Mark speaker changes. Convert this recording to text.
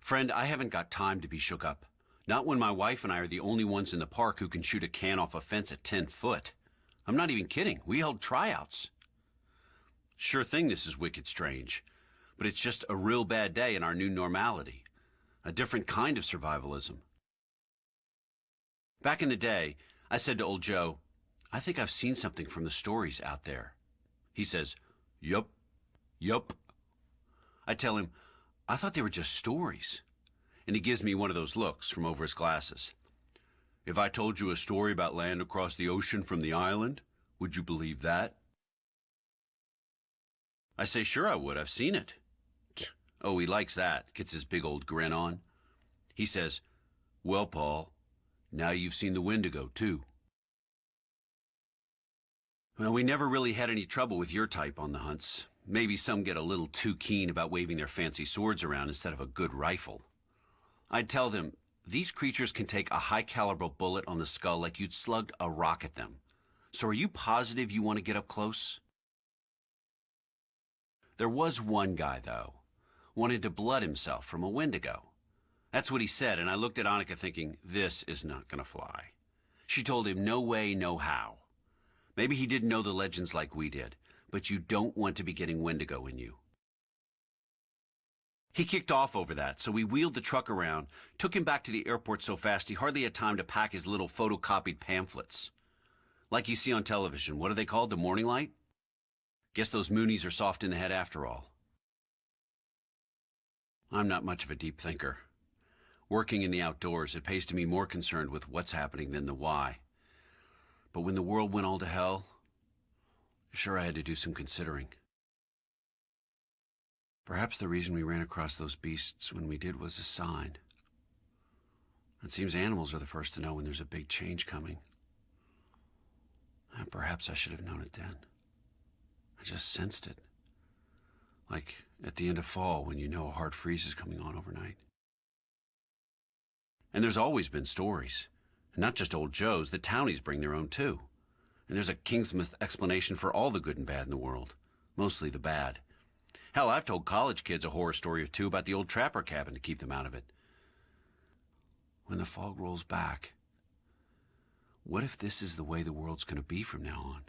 Speaker 1: Friend, I haven't got time to be shook up. Not when my wife and I are the only ones in the park who can shoot a can off a fence at 10 foot. I'm not even kidding. We held tryouts. Sure thing this is wicked strange, but it's just a real bad day in our new normality. A different kind of survivalism. Back in the day, I said to old Joe, I think I've seen something from the stories out there. He says, yup. I tell him, I thought they were just stories. And he gives me one of those looks from over his glasses. If I told you a story about land across the ocean from the island, would you believe that? I say, sure I would. I've seen it. Oh, he likes that. Gets his big old grin on. He says, well, Paul, now you've seen the Wendigo, too. Well, we never really had any trouble with your type on the hunts. Maybe some get a little too keen about waving their fancy swords around instead of a good rifle. I'd tell them, these creatures can take a high-caliber bullet on the skull like you'd slugged a rock at them. So are you positive you want to get up close? There was one guy, though, wanted to blood himself from a Wendigo. That's what he said, and I looked at Annika thinking, this is not going to fly. She told him, no way, no how. Maybe he didn't know the legends like we did, but you don't want to be getting Wendigo in you. He kicked off over that, so we wheeled the truck around, took him back to the airport so fast he hardly had time to pack his little photocopied pamphlets. Like you see on television, what are they called, the morning light? Guess those Moonies are soft in the head after all. I'm not much of a deep thinker. Working in the outdoors, it pays to be more concerned with what's happening than the why. But when the world went all to hell, sure I had to do some considering. Perhaps the reason we ran across those beasts when we did was a sign. It seems animals are the first to know when there's a big change coming. And perhaps I should have known it then. I just sensed it. Like at the end of fall when you know a hard freeze is coming on overnight. And there's always been stories. And not just old Joe's, the townies bring their own too. And there's a Kingsmith explanation for all the good and bad in the world. Mostly the bad. Hell, I've told college kids a horror story or two about the old trapper cabin to keep them out of it. When the fog rolls back, what if this is the way the world's going to be from now on?